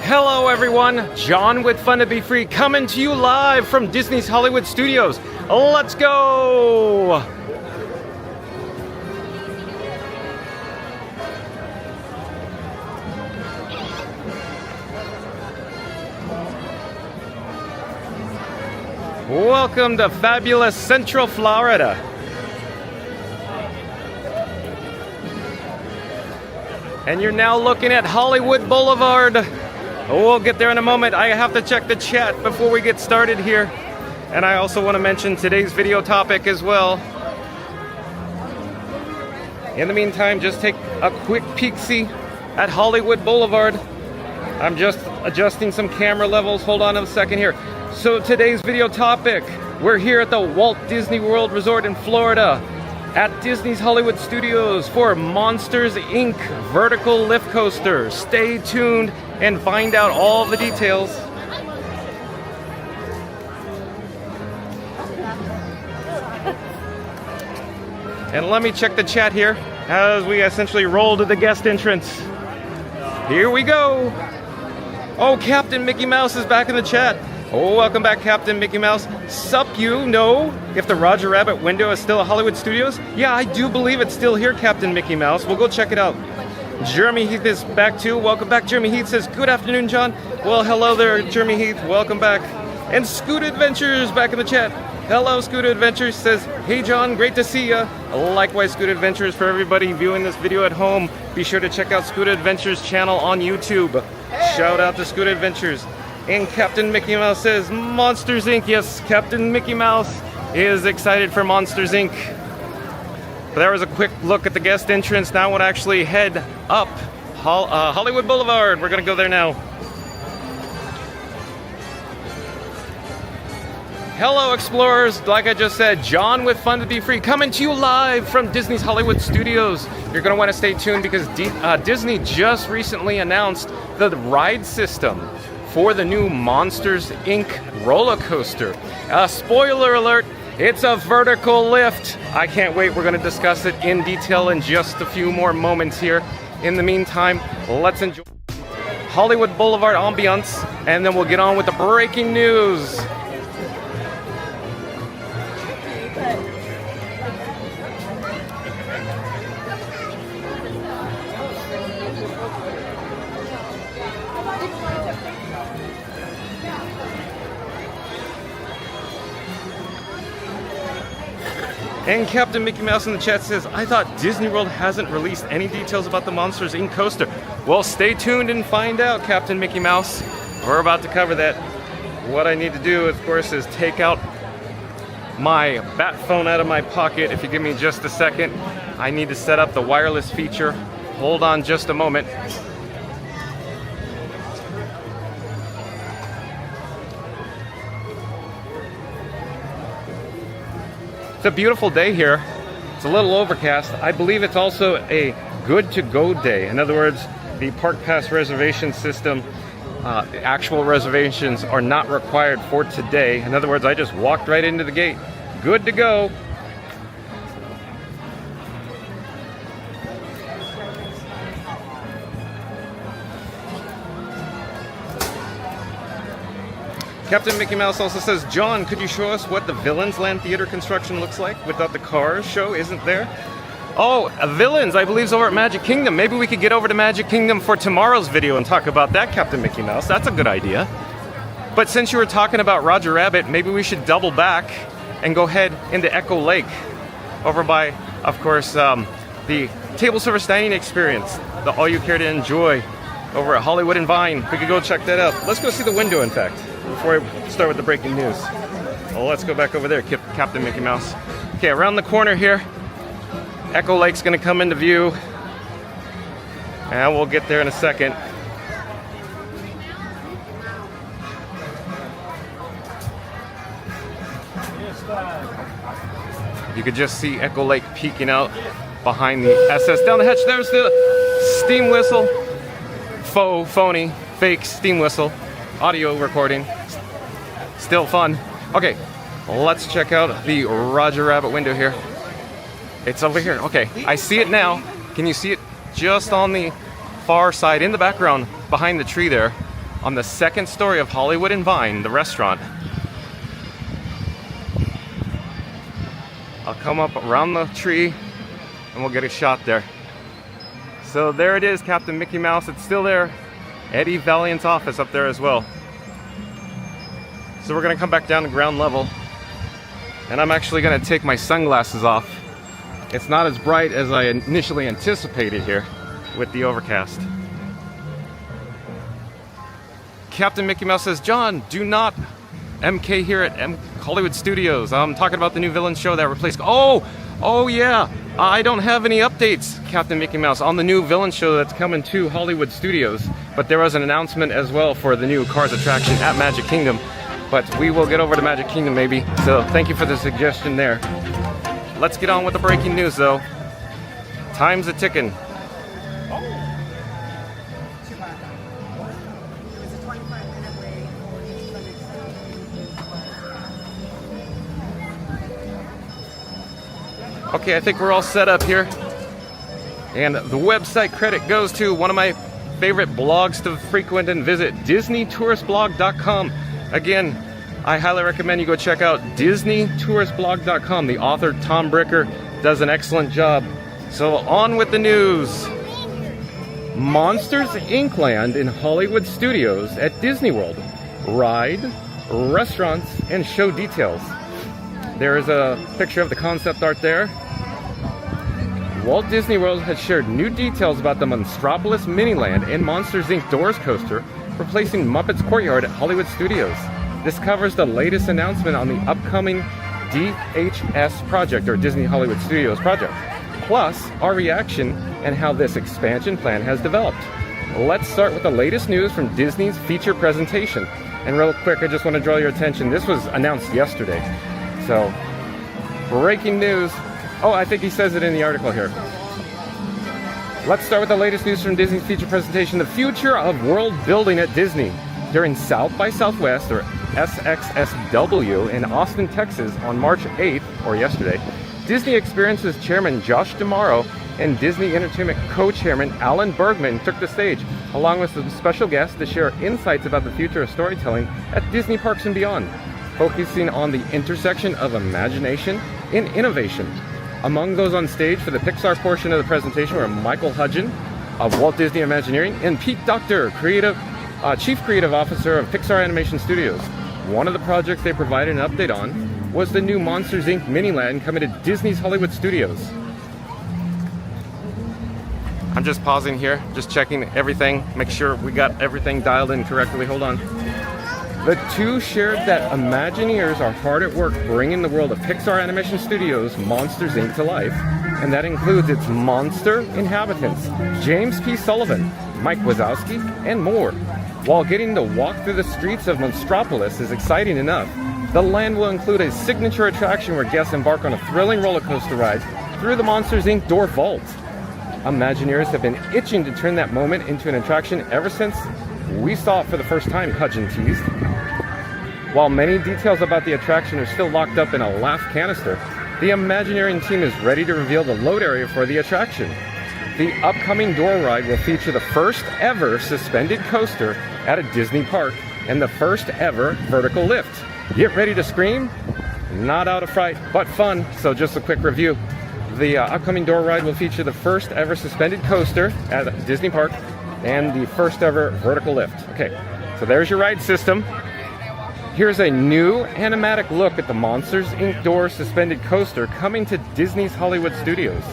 Hello everyone, John with Fun to Be Free coming to you live from Disney's Hollywood Studios. Let's go! Welcome to fabulous Central Florida. And you're now looking at Hollywood Boulevard. We'll get there in a moment. I have to check the chat before we get started here. And I also want to mention today's video topic as well. In the meantime, just take a quick peek-see at Hollywood Boulevard. I'm just adjusting some camera levels. Hold on a second here. So today's video topic, we're here at the Walt Disney World Resort in Florida at Disney's Hollywood Studios for Monsters, Inc. vertical lift coaster. Stay tuned and find out all the details. And let me check the chat here as we essentially roll to the guest entrance. Here we go. Oh, Captain Mickey Mouse is back in the chat. Oh, welcome back, Captain Mickey Mouse. Sup, you know if the Roger Rabbit window is still at Hollywood Studios? Yeah, I do believe it's still here, Captain Mickey Mouse. We'll go check it out. Jeremy Heath is back too. Welcome back. Jeremy Heath says, good afternoon, John. Well, hello there, Jeremy Heath. Welcome back. And Scoot Adventures back in the chat. Hello, Scoot Adventures says, hey, John, great to see ya. Likewise, Scoot Adventures, for everybody viewing this video at home, be sure to check out Scoot Adventures channel on YouTube. Shout out to Scoot Adventures. And Captain Mickey Mouse says, Monsters Inc. Yes, Captain Mickey Mouse is excited for Monsters Inc. But there was a quick look at the guest entrance. Now we'll actually head up Hollywood Boulevard. We're going to go there now. Hello, explorers. Like I just said, John with Fun to Be Free coming to you live from Disney's Hollywood Studios. You're going to want to stay tuned because Disney just recently announced the ride system for the new Monsters, Inc. roller coaster. Spoiler alert, it's a vertical lift. I can't wait. We're going to discuss it in detail in just a few more moments here. In the meantime, let's enjoy Hollywood Boulevard ambiance, and then we'll get on with the breaking news. And Captain Mickey Mouse in the chat says, I thought Disney World hasn't released any details about the Monsters Inc. coaster. Well, stay tuned and find out, Captain Mickey Mouse. We're about to cover that. What I need to do, of course, is take out my bat phone out of my pocket. If you give me just a second, I need to set up the wireless feature. Hold on just a moment. It's a beautiful day here. It's a little overcast. I believe it's also a good to go day. In other words, the Park Pass reservation system, actual reservations are not required for today. In other words, I just walked right into the gate. Good to go. Captain Mickey Mouse also says, John, could you show us what the Villains Land Theater construction looks like without the Cars show? Isn't there? Oh, Villains, I believe, is over at Magic Kingdom. Maybe we could get over to Magic Kingdom for tomorrow's video and talk about that, Captain Mickey Mouse. That's a good idea. But since you were talking about Roger Rabbit, maybe we should double back and go head into Echo Lake over by, of course, the table service dining experience, the all you care to enjoy over at Hollywood and Vine. We could go check that out. Let's go see the window, in fact, before I start with the breaking news. Well, let's go back over there, Captain Mickey Mouse. Okay, around the corner here, Echo Lake's gonna come into view, and we'll get there in a second. You could just see Echo Lake peeking out behind the SS. Down the hatch, there's the steam whistle. Phony, fake steam whistle. Audio recording. Still fun. Okay, let's check out the Roger Rabbit window here. It's over here. Okay, I see it now. Can you see it? Just on the far side, in the background, behind the tree there. on the second story of Hollywood and Vine, the restaurant. I'll come up around the tree and we'll get a shot there. So there it is, Captain Mickey Mouse. It's still there. Eddie Valiant's office up there as well. So we're gonna come back down to ground level, and I'm actually gonna take my sunglasses off. It's not as bright as I initially anticipated here with the overcast. Captain Mickey Mouse says, John, do not MK here at Hollywood Studios. I'm talking about the new villain show that replaced... Oh yeah, I don't have any updates, Captain Mickey Mouse, on the new villain show that's coming to Hollywood Studios. But there was an announcement as well for the new Cars attraction at Magic Kingdom. But we will get over to Magic Kingdom maybe. So thank you for the suggestion there. Let's get on with the breaking news though. Time's a-ticking. Okay, I think we're all set up here. And the website credit goes to one of my favorite blogs to frequent and visit, DisneyTouristBlog.com. Again, I highly recommend you go check out DisneyTouristBlog.com. The author, Tom Bricker, does an excellent job. So on with the news. Monsters Inc. land in Hollywood Studios at Disney World. Ride, restaurants, and show details. There is a picture of the concept art there. Walt Disney World has shared new details about the Monstropolis Miniland and Monsters Inc. Doors coaster, replacing Muppet's Courtyard at Hollywood Studios. This covers the latest announcement on the upcoming DHS project, or Disney Hollywood Studios project, plus our reaction and how this expansion plan has developed. Let's start with the latest news from Disney's feature presentation. And real quick, I just want to draw your attention. This was announced yesterday. So, breaking news. Oh, I think he says it in the article here. Let's start with the latest news from Disney's feature presentation, the future of world building at Disney. During South by Southwest, or SXSW, in Austin, Texas on March 8th, or yesterday, Disney Experiences Chairman Josh D'Amaro and Disney Entertainment Co-Chairman Alan Bergman took the stage, along with some special guests to share insights about the future of storytelling at Disney parks and beyond, focusing on the intersection of imagination and innovation. Among those on stage for the Pixar portion of the presentation were Michael Hudgen of Walt Disney Imagineering and Pete Docter, Chief Creative Officer of Pixar Animation Studios. One of the projects they provided an update on was the new Monsters Inc. Miniland coming to Disney's Hollywood Studios. I'm just pausing here, just checking everything, make sure we got everything dialed in correctly. Hold on. The two shared that Imagineers are hard at work bringing the world of Pixar Animation Studios' Monsters Inc. to life, and that includes its monster inhabitants, James P. Sullivan, Mike Wazowski, and more. While getting to walk through the streets of Monstropolis is exciting enough, the land will include a signature attraction where guests embark on a thrilling roller coaster ride through the Monsters Inc. door vault. Imagineers have been itching to turn that moment into an attraction ever since we saw it for the first time, Hudgen teased. While many details about the attraction are still locked up in a laugh canister, the Imagineering team is ready to reveal the load area for the attraction. The upcoming door ride will feature the first ever suspended coaster at a Disney park and the first ever vertical lift. Get ready to scream? Not out of fright, but fun. So just a quick review. The upcoming door ride will feature the first ever suspended coaster at a Disney park and the first ever vertical lift. Okay, so there's your ride system. Here's a new animatic look at the Monsters Inc. door suspended coaster coming to Disney's Hollywood Studios.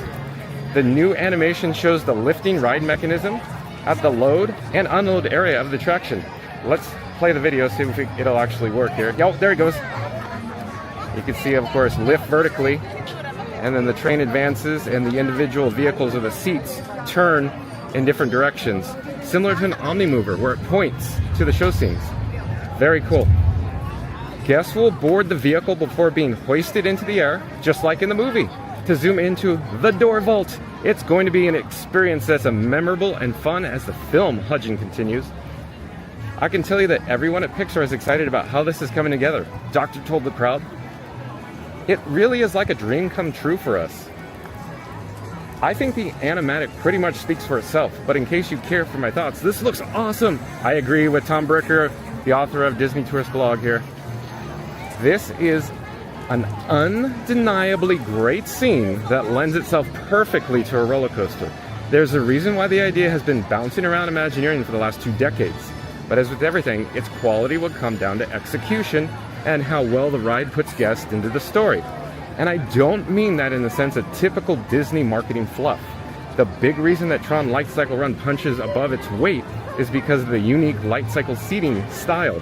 The new animation shows the lifting ride mechanism at the load and unload area of the attraction. Let's play the video, see if it'll actually work here. Oh, there it goes. You can see, of course, lift vertically, and then the train advances and the individual vehicles or the seats turn in different directions, similar to an Omnimover where it points to the show scenes. Very cool. Guests will board the vehicle before being hoisted into the air, just like in the movie. To zoom into the door vault, it's going to be an experience that's as memorable and fun as the film, Hudgen continues. I can tell you that everyone at Pixar is excited about how this is coming together. Doctor told the crowd, "It really is like a dream come true for us." I think the animatic pretty much speaks for itself, but in case you care for my thoughts, this looks awesome. I agree with Tom Bricker, the author of Disney Tourist Blog here. This is an undeniably great scene that lends itself perfectly to a roller coaster. There's a reason why the idea has been bouncing around Imagineering for the last 2 decades. But as with everything, its quality will come down to execution and how well the ride puts guests into the story. And I don't mean that in the sense of typical Disney marketing fluff. The big reason that Tron Light Cycle Run punches above its weight is because of the unique light cycle seating style.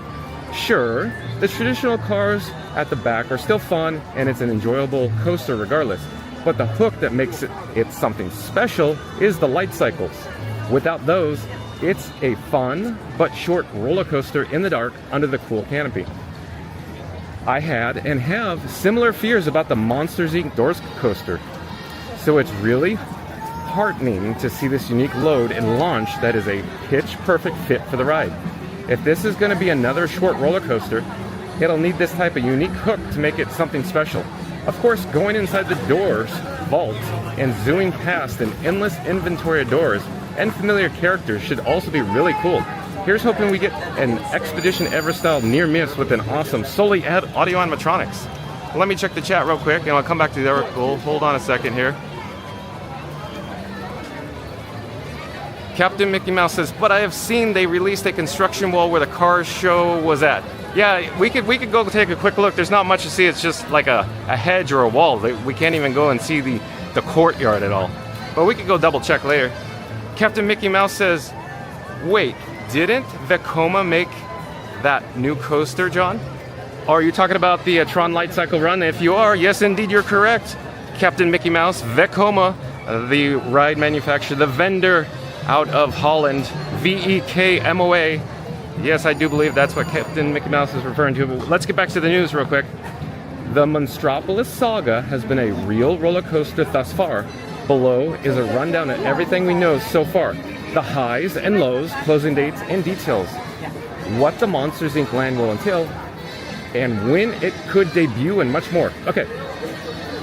Sure, the traditional cars at the back are still fun and it's an enjoyable coaster regardless, but the hook that makes it something special is the light cycles. Without those, it's a fun but short roller coaster in the dark under the cool canopy. I had and have similar fears about the Monsters Inc. Doors coaster, so it's really heartening to see this unique load and launch that is a pitch perfect fit for the ride. If this is going to be another short roller coaster, it'll need this type of unique hook to make it something special. Of course, going inside the Doors vault and zooming past an endless inventory of doors and familiar characters should also be really cool. Here's hoping we get an Expedition Everest style near miss with an awesome solely audio animatronics. Let me check the chat real quick and I'll come back to the article. Hold on a second here. Captain Mickey Mouse says, but I have seen they released a construction wall where the Cars show was at. Yeah, we could go take a quick look. There's not much to see. It's just like a hedge or a wall. We can't even go and see the courtyard at all. But we could go double check later. Captain Mickey Mouse says, wait, didn't Vekoma make that new coaster, John? Are you talking about the Tron Light Cycle Run? If you are, yes indeed, you're correct. Captain Mickey Mouse, Vekoma, the ride manufacturer, the vendor out of Holland, VEKMOA. Yes, I do believe that's what Captain Mickey Mouse is referring to. But let's get back to the news real quick. The Monstropolis saga has been a real roller coaster thus far. Below is a rundown of everything we know so far. The highs and lows, closing dates, and details. What the Monsters Inc. land will entail, and when it could debut, and much more. Okay,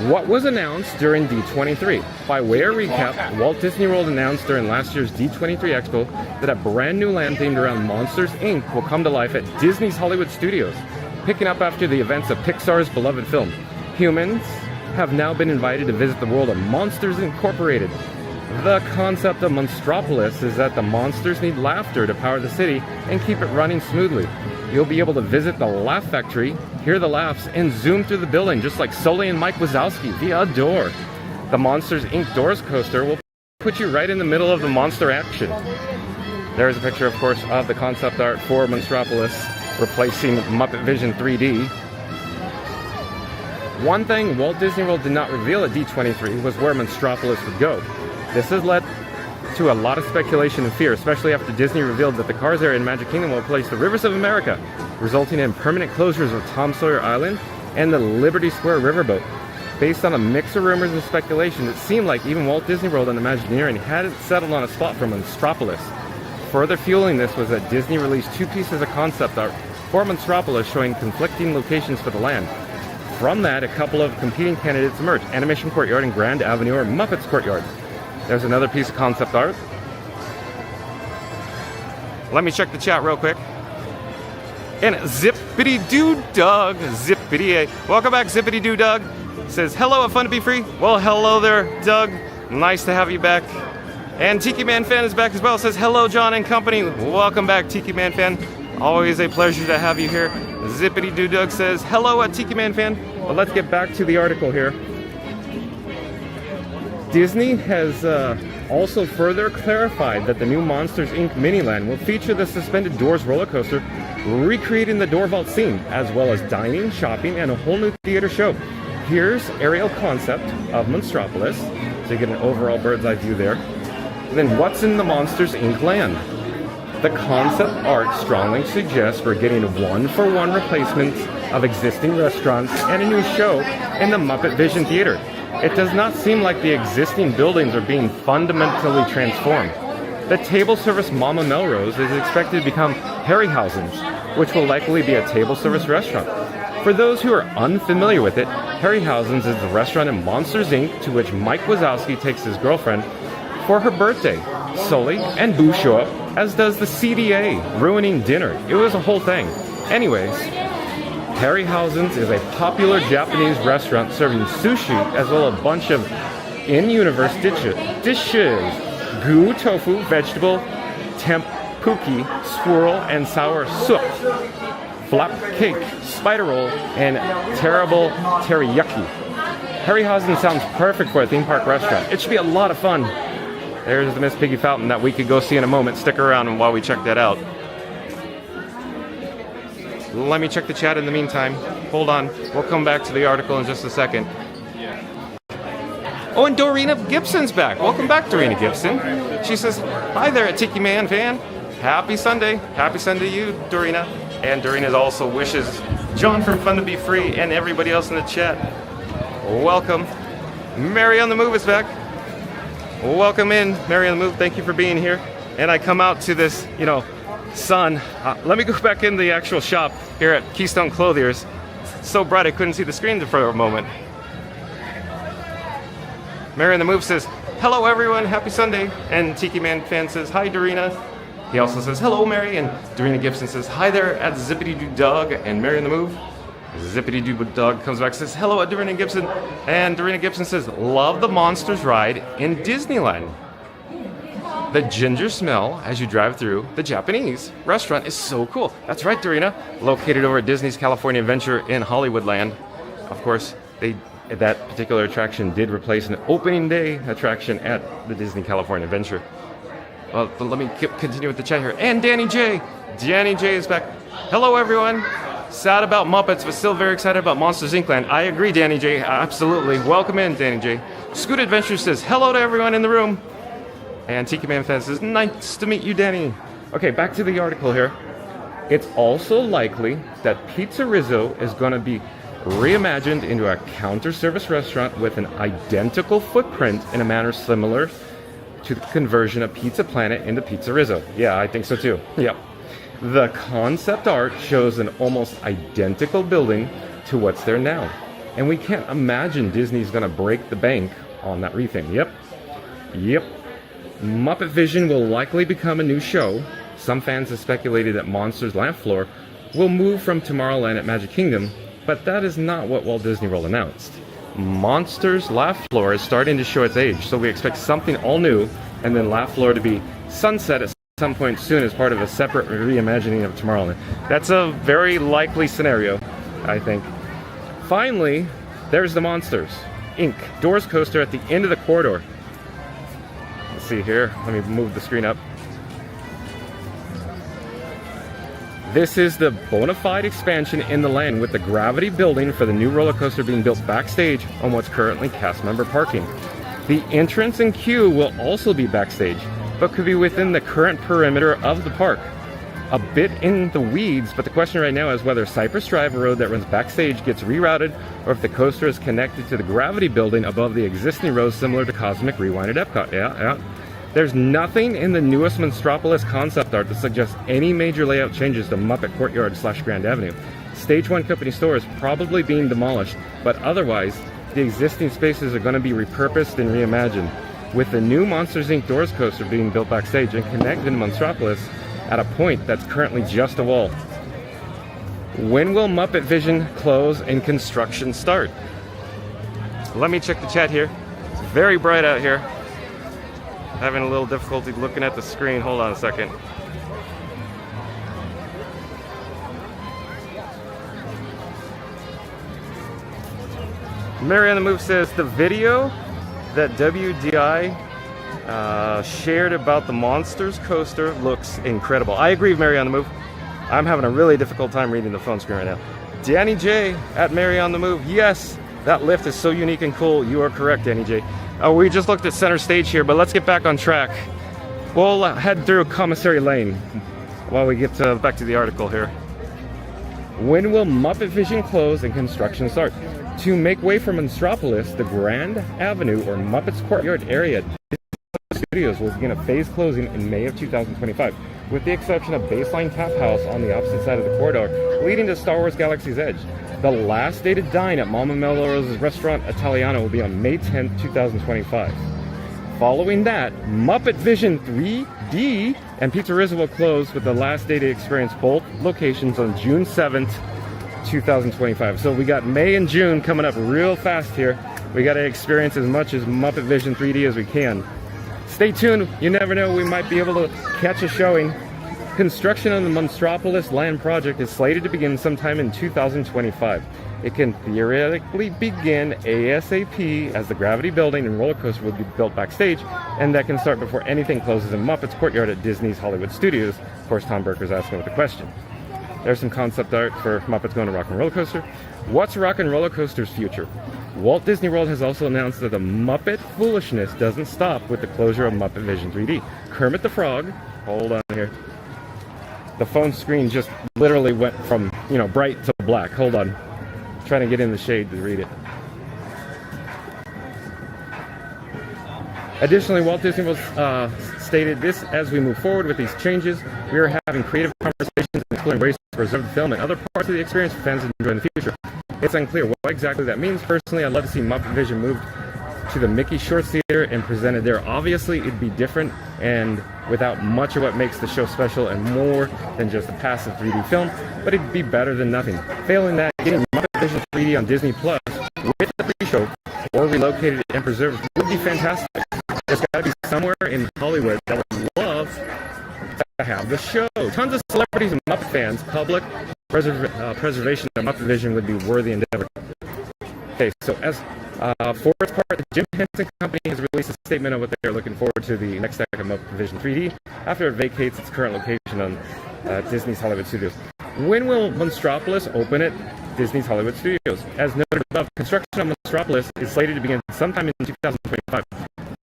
what was announced during D23? By way of recap, Walt Disney World announced during last year's D23 Expo that a brand new land themed around Monsters Inc. will come to life at Disney's Hollywood Studios, picking up after the events of Pixar's beloved film. Humans have now been invited to visit the world of Monsters Incorporated. The concept of Monstropolis is that the monsters need laughter to power the city and keep it running smoothly. You'll be able to visit the Laugh Factory, hear the laughs, and zoom through the building just like Sully and Mike Wazowski via a door. The Monsters Inc. Doors coaster will put you right in the middle of the monster action. There's a picture, of course, of the concept art for Monstropolis, replacing Muppet Vision 3D. One thing Walt Disney World did not reveal at D23 was where Monstropolis would go. This has led to a lot of speculation and fear, especially after Disney revealed that the Cars area in Magic Kingdom will replace the Rivers of America, resulting in permanent closures of Tom Sawyer Island and the Liberty Square Riverboat. Based on a mix of rumors and speculation, it seemed like even Walt Disney World and Imagineering hadn't settled on a spot for Monstropolis. Further fueling this was that Disney released 2 pieces of concept art for Monstropolis showing conflicting locations for the land. From that, a couple of competing candidates emerged, Animation Courtyard and Grand Avenue or Muppets Courtyard. There's another piece of concept art. Let me check the chat real quick. And Zippity-Doo Doug, Zippity-A. Welcome back, Zippity-Doo Doug. Says, hello, a fun to be free. Well, hello there, Doug. Nice to have you back. And Tiki Man Fan is back as well. Says, hello, John and company. Welcome back, Tiki Man Fan. Always a pleasure to have you here. Zippity-Doo Doug says, hello, a Tiki Man Fan. But let's get back to the article here. Disney has also further clarified that the new Monsters Inc. Miniland will feature the suspended doors roller coaster, recreating the door vault scene, as well as dining, shopping, and a whole new theater show. Here's aerial concept of Monstropolis, so you get an overall bird's eye view there. And then what's in the Monsters Inc. land? The concept art strongly suggests we're getting a one-for-one replacement of existing restaurants and a new show in the Muppet Vision Theater. It does not seem like the existing buildings are being fundamentally transformed. The table service Mama Melrose is expected to become Harryhausen's, which will likely be a table service restaurant. For those who are unfamiliar with it, Harryhausen's is the restaurant in Monsters Inc. to which Mike Wazowski takes his girlfriend for her birthday. Sully and Boo show up, as does the CDA, ruining dinner. It was a whole thing. Anyways, Harryhausen's is a popular Japanese restaurant serving sushi as well as a bunch of in-universe dishes. Goo tofu, vegetable, tempuki, swirl, and sour soup. Flap cake, spider roll, and terrible teriyaki. Harryhausen sounds perfect for a theme park restaurant. It should be a lot of fun. There's the Miss Piggy fountain that we could go see in a moment. Stick around while we check that out. Let me check the chat in the meantime. Hold on. We'll come back to the article in just a second. Oh, and Dorina Gibson's back. Welcome back, Dorina Gibson. She says, hi there, Tiki Man fan. Happy Sunday. Happy Sunday to you, Dorina. And Dorina also wishes John from Fun to Be Free and everybody else in the chat welcome. Mary on the Move is back. Welcome in, Mary on the Move. Thank you for being here. And I come out to this, sun. Let me go back in the actual shop here at Keystone Clothiers. It's so bright I couldn't see the screen for a moment. Mary on the Move says, hello everyone, happy Sunday. And Tiki Man fan says, hi Dorina. He also says, hello Mary. And Dorina Gibson says, hi there at Zippity Doo Dog. And Mary on the Move. Zippity Doo Dog comes back and says, hello at Dorina Gibson. And Dorina Gibson says, love the Monsters ride in Disneyland. The ginger smell as you drive through the Japanese restaurant is so cool. That's right, Dorina. Located over at Disney's California Adventure in Hollywoodland. Of course, that particular attraction did replace an opening day attraction at the Disney California Adventure. Well, but let me continue with the chat here. And Danny J. Danny J is back. Hello, everyone. Sad about Muppets, but still very excited about Monsters Inc. Land. I agree, Danny J. Absolutely. Welcome in, Danny J. Scoot Adventure says, hello to everyone in the room. And Tiki Man Fan says, nice to meet you, Danny. Okay, back to the article here. It's also likely that Pizza Rizzo is going to be reimagined into a counter-service restaurant with an identical footprint in a manner similar to the conversion of Pizza Planet into Pizza Rizzo. Yeah, I think so too. Yep. The concept art shows an almost identical building to what's there now. And we can't imagine Disney's going to break the bank on that retheme. Yep. Muppet Vision will likely become a new show. Some fans have speculated that Monsters Laugh Floor will move from Tomorrowland at Magic Kingdom, but that is not what Walt Disney World announced. Monsters Laugh Floor is starting to show its age, so we expect something all new, and then Laugh Floor to be sunset at some point soon as part of a separate reimagining of Tomorrowland. That's a very likely scenario, I think. Finally, there's the Monsters Inc. Doors coaster at the end of the corridor. Let's see here. Let me move the screen up. This is the bona fide expansion in the land, with the gravity building for the new roller coaster being built backstage on what's currently cast member parking. The entrance and queue will also be backstage, but could be within the current perimeter of the park. A bit in the weeds, but the question right now is whether Cypress Drive, a road that runs backstage, gets rerouted, or if the coaster is connected to the gravity building above the existing road, similar to Cosmic Rewind at Epcot. Yeah. There's nothing in the newest Monstropolis concept art that suggests any major layout changes to Muppet Courtyard / Grand Avenue. Stage 1 company store is probably being demolished, but otherwise, the existing spaces are going to be repurposed and reimagined, with the new Monsters Inc. Doors coaster being built backstage and connected to Monstropolis at a point that's currently just a wall. When will Muppet Vision close and construction start? Let me check the chat here. It's very bright out here. Having a little difficulty looking at the screen. Hold on a second. Mary on the Move says the video that WDI shared about the Monsters coaster looks incredible. I agree with Mary on the Move. I'm having a really difficult time reading the phone screen right now. Danny J at Mary on the Move. Yes, that lift is so unique and cool. You are correct, Danny J. We just looked at center stage here, but let's get back on track. We'll head through Commissary Lane while we get back to the article here. When will Muppet Vision close and construction start? To make way for Monstropolis, the Grand Avenue or Muppets Courtyard area Studios will begin a phased closing in May of 2025. with the exception of Baseline Tap House on the opposite side of the corridor, leading to Star Wars Galaxy's Edge. The last day to dine at Mama Melrose's Restaurant Italiano will be on May 10th, 2025. Following that, Muppet Vision 3D and Pizzeria will close with the last day to experience both locations on June 7th, 2025. So we got May and June coming up real fast here. We got to experience as much as Muppet Vision 3D as we can. Stay tuned. You never know, we might be able to catch a showing. Construction on the Monstropolis land project is slated to begin sometime in 2025. It can theoretically begin ASAP as the Gravity Building and Rollercoaster will be built backstage, and that can start before anything closes in Muppet's courtyard at Disney's Hollywood Studios. Of course, Tom Burker's asking with the question. There's some concept art for Muppets Going to Rock and Roller Coaster. What's Rock and Roller Coaster's future? Walt Disney World has also announced that the Muppet foolishness doesn't stop with the closure of Muppet Vision 3D. Kermit the Frog, hold on here. The phone screen just literally went from, bright to black. Hold on. Trying to get in the shade to read it. Additionally, Walt Disney World stated this: as we move forward with these changes, we are having creative conversations and exploring ways to preserve the film and other parts of the experience for fans enjoy in the future. It's unclear what exactly that means. Personally, I'd love to see Muppet Vision moved to the Mickey Shorts Theater and presented there. Obviously, it'd be different and without much of what makes the show special and more than just a passive 3D film, but it'd be better than nothing. Failing that, getting Muppet Vision 3D on Disney Plus with the pre-show or relocated and preserved would be fantastic. There's got to be somewhere in Hollywood that would love to have the show. Tons of celebrities and Muppet fans. Public preservation of Muppet Vision would be worthy endeavor. Okay, so as for its part, the Jim Henson Company has released a statement on what they are looking forward to the next act of Muppet Vision 3D after it vacates its current location on Disney's Hollywood Studios. When will Monstropolis open at Disney's Hollywood Studios? As noted above, construction on Monstropolis is slated to begin sometime in 2025.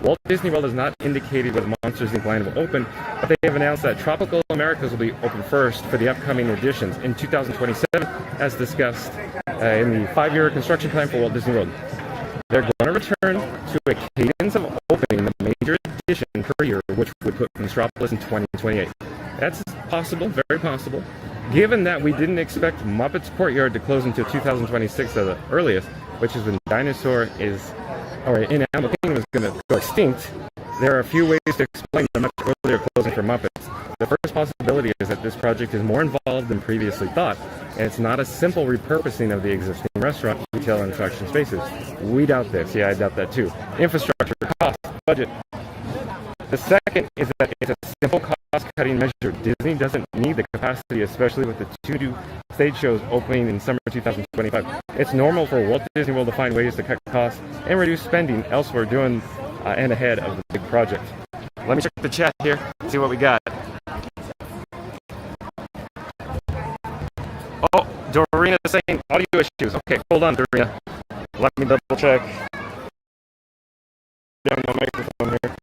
Walt Disney World has not indicated whether Monsters Inc. land will open, but they have announced that Tropical Americas will be open first for the upcoming editions in 2027, as discussed in the 5-year construction plan for Walt Disney World. They're going to return to a cadence of opening the major edition per year, which would put Monstropolis in 2028. That's possible, very possible. Given that we didn't expect Muppet's Courtyard to close until 2026 at the earliest, which is when Dinosaur in Animal Kingdom is going to go extinct, there are a few ways to explain the much earlier closing for Muppets. The first possibility is that this project is more involved than previously thought, and it's not a simple repurposing of the existing restaurant, retail, and attraction spaces. We doubt this. Yeah, I doubt that too. Infrastructure, cost, budget. The second is that it's a simple cost-cutting measure. Disney doesn't need the capacity, especially with the 2 new stage shows opening in summer 2025. It's normal for Walt Disney World to find ways to cut costs and reduce spending elsewhere during and ahead of the big project. Let me check the chat here, see what we got. Oh, Dorina is saying audio issues. Okay, hold on, Dorina. Let me double check. Down my microphone here.